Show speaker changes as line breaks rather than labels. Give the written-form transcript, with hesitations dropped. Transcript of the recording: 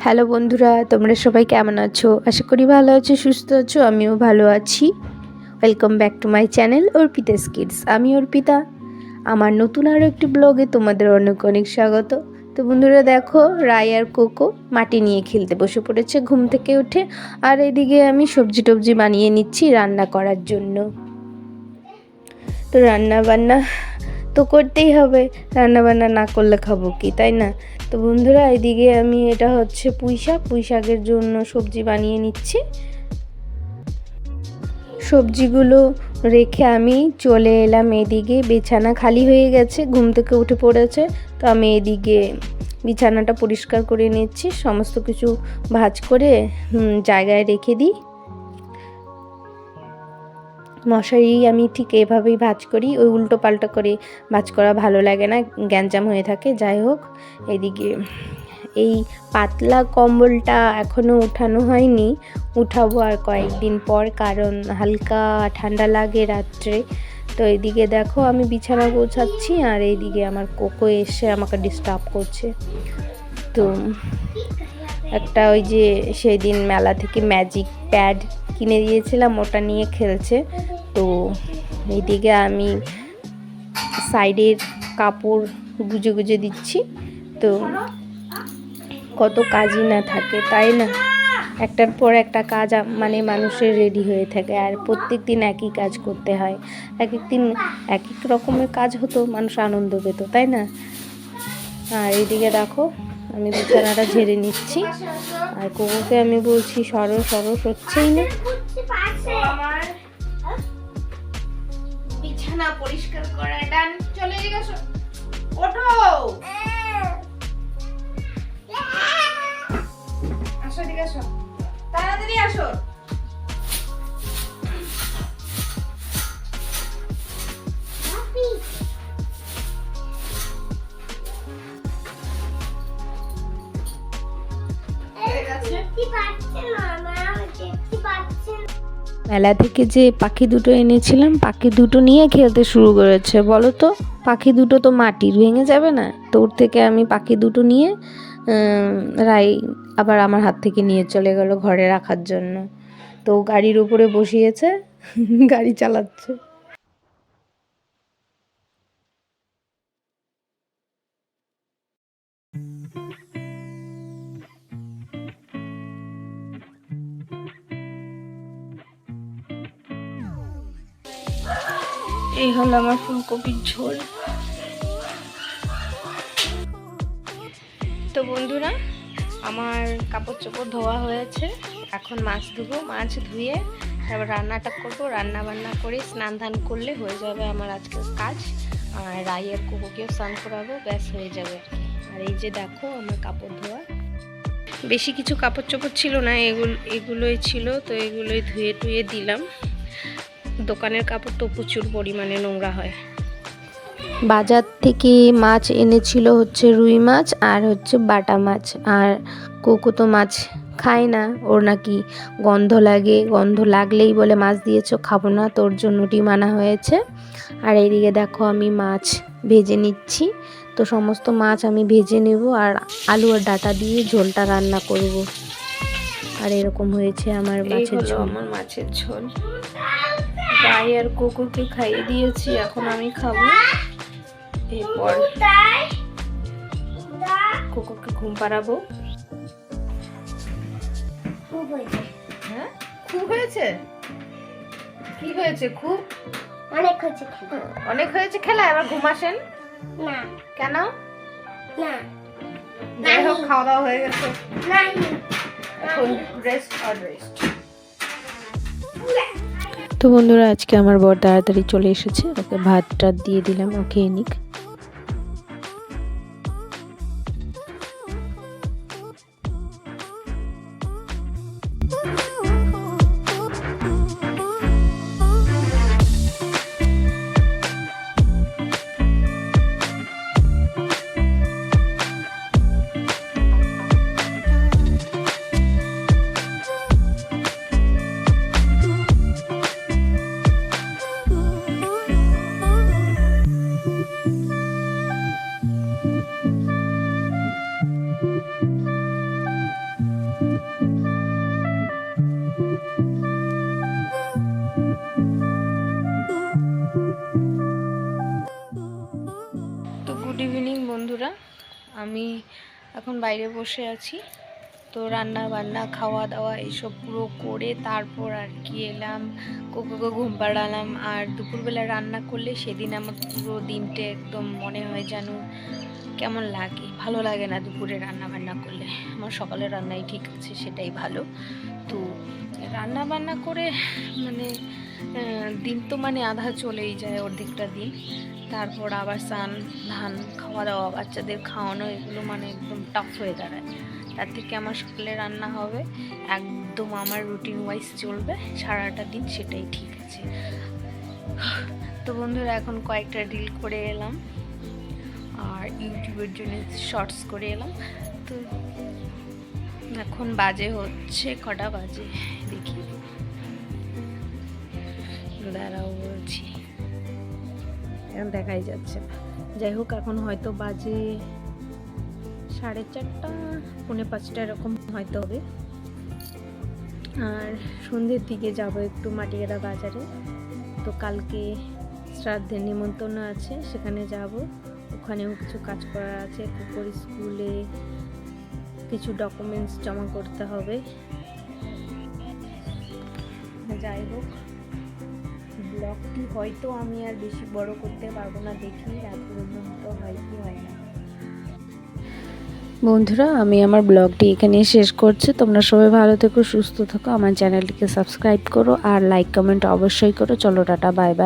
Hello বন্ধুরা, তোমরা সবাই কেমন আছো? আশা করি ভালো আছো, সুস্থ আছো। আমিও ভালো আছি। Welcome back to my channel Arpita's kids. আমি অর্পিতা। আমার নতুন আরও একটি ব্লগে তোমাদের অনেক অনেক স্বাগত। তো বন্ধুরা দেখো, রাই আর কোকো মাটি নিয়ে খেলতে বসে পড়েছে ঘুম থেকে উঠে। আর এদিকে আমি সবজি টবজি বানিয়ে নিচ্ছি রান্না করার জন্য। তো রান্না বান্না তো করতেই হবে, রান্না বান্না না করলে খাবো কি, তাই না? তো বন্ধুরা এদিকে আমি এটা হচ্ছে পুঁই শাকের জন্য সবজি বানিয়ে নিচ্ছি। সবজিগুলো রেখে আমি চলে এলাম এদিকে। বিছানা খালি হয়ে গেছে, ঘুম থেকে উঠে পড়েছে। তো আমি এদিকে বিছানাটা পরিষ্কার করে নিচ্ছি, সমস্ত কিছু ভাঁজ করে জায়গায় রেখে দিই। মশারি আমি ঠিক এভাবেই ভাঁজ করি, ওই উল্টো পাল্টা করে ভাঁজ করা ভালো লাগে না, গ্যাঞ্জাম হয়ে থাকে। যাই হোক, এদিকে এই পাতলা কম্বলটা এখনও উঠানো হয়নি, উঠাবো আর কয়েকদিন পর, কারণ হালকা ঠান্ডা লাগে রাত্রে। তো এইদিকে দেখো আমি বিছানা গোছাচ্ছি, আর এইদিকে আমার কোকো এসে আমাকে ডিস্টার্ব করছে। তো একটা ওই যে সেই দিন মেলা থেকে ম্যাজিক প্যাড কিনে দিয়েছিলাম, ওটা নিয়ে খেলছে। তো এইদিকে আমি সাইডের কাপড় গুজে গুজে দিচ্ছি। তো কত কাজই না থাকে, তাই না? একটার পর একটা কাজ মানে মানুষের রেডি হয়ে থাকে, আর প্রত্যেক দিন একই কাজ করতে হয়। এক এক দিন এক এক রকমের কাজ হতো, মানুষ আনন্দ পেত, তাই না? আর এইদিকে দেখো আমি বিছানাটা ঝেড়ে নিচ্ছি, আর কোকোকে আমি বলছি সরো সরো, সরছেই না। বিছানা পরিষ্কার করা ডান, চলে গেছো, ওঠো, আসো এদিকে আসো, তাড়াতাড়ি আসো। মেলা থেকে যে পাখি দুটো এনেছিলাম, পাখি দুটো নিয়ে খেলতে শুরু করেছে। বলো তো, পাখি দুটো তো মাটির, ভেঙে যাবে না? তো ওর থেকে আমি পাখি দুটো নিয়ে রাই আবার আমার হাত থেকে নিয়ে চলে গেল ঘরে রাখার জন্য। তো গাড়ির উপরে বসিয়েছে, গাড়ি চালাচ্ছে। এই হলো আমার ফুলকপির ঝোল। তো বন্ধুরা, আমার কাপড় চোপড় ধোয়া হয়েছে, এখন মাছ ধুবো। মাছ ধুয়ে তারপর রান্নাটা করবো। রান্না বান্না করে স্নান ধান করলে হয়ে যাবে আমার আজকের কাজ। আর রাইয়ের কুকুরকেও স্নান করাবো, ব্যাস হয়ে যাবে। আর এই যে দেখো আমার কাপড় ধোয়া, বেশি কিছু কাপড় চোপড় ছিল না, এগুলোই ছিল। তো এগুলোই ধুয়ে টুয়ে দিলাম। দোকানের কাপড় তো প্রচুর পরিমাণে নোংরা হয়। বাজার থেকে মাছ এনেছিল হচ্ছে রুই মাছ আর হচ্ছে বাটা মাছ। আর কোকো তো মাছ খায় না, ওর নাকি গন্ধ লাগে, গন্ধ লাগলেই বলে মাছ দিয়েছো, খাবো না, তোর জন্য ডিম আনা হয়েছে। আর এইদিকে দেখো আমি মাছ ভেজে নিচ্ছি। তো সমস্ত মাছ আমি ভেজে নেব, আর আলু আর ডাঁটা দিয়ে ঝোলটা রান্না করব। আর এরকম হয়েছে আমার মাছের ঝোল। আমার মাছের ঝোল রাই আর কুকুরকে খাইয়ে দিয়েছি, এখন আমি খাবো। এরপর কুকুরকে ঘুম পাড়াবো। হ্যাঁ, খুব হয়েছে। কি হয়েছে? খুব
অনেক হয়েছে,
অনেক হয়েছে খেলা। এবার ঘুম আসেন
না?
কেন?
না,
যাই হোক, খাওয়া দাওয়া হয়ে গেছে,
নাই,
এখন রেস্ট আর রেস্ট। তো বন্ধুরা, আজকে আমার বর তাড়াতাড়ি চলে এসেছে, ওকে ভাত টাত দিয়ে দিলাম, ও খেয়ে নিক। এখন বাইরে বসে আছি। তো রান্না বান্না খাওয়া দাওয়া এইসব পুরো করে তারপর আর কি এলাম, কোকোকে ঘুম পাড়ালাম। আর দুপুরবেলা রান্না করলে সেদিন আমার পুরো দিনটা একদম মনে হয় যেন কেমন লাগে, ভালো লাগে না দুপুরে রান্না বান্না করলে। আমার সকালের রান্নাই ঠিক আছে, সেটাই ভালো। তো রান্না বান্না করে মানে দিন তো মানে আধা চলেই যায়, অর্ধেকটা দিন। তারপর আবার স্নান ধান খাওয়া দাওয়া বাচ্চাদের খাওয়ানো এগুলো মানে একদম টাফ হয়ে দাঁড়ায়। তার থেকে আমার সকালে রান্না হবে, একদম আমার রুটিন ওয়াইজ চলবে সারাটা দিন, সেটাই ঠিক আছে। তো বন্ধুরা এখন কয়েকটা রিল করে এলাম আর ইউটিউবের জন্য শর্টস করে এলাম। তো এখন বাজে হচ্ছে কটা বাজে দেখি, দাঁড়াও বলছি, এখন দেখাই যাচ্ছে না। যাই হোক এখন হয়তো বাজে 4:30 4:45 এরকম হয়তো হবে। আর সন্ধ্যের দিকে যাব একটু মাটিগাড়া বাজারে। তো কালকে শ্রাদ্ধের নিমন্ত্রণ আছে, সেখানে যাব। ওখানেও কিছু কাজ করার আছে, কুকুর স্কুলে কিছু ডকুমেন্টস জমা করতে হবে। যাই হোক, ব্লগটি হয়তো আমি আর বেশি বড় করতে পারবো না, দেখি রাত পর্যন্ত হয় কি হয় না। বন্ধুরা আমি আমার ব্লগটি এখানে শেষ করছি। তোমরা সবাই ভালো থেকো, সুস্থ থাকো, আমার চ্যানেলটিকে সাবস্ক্রাইব করো আর লাইক কমেন্ট অবশ্যই করো। চলো টাটা, বাই বাই।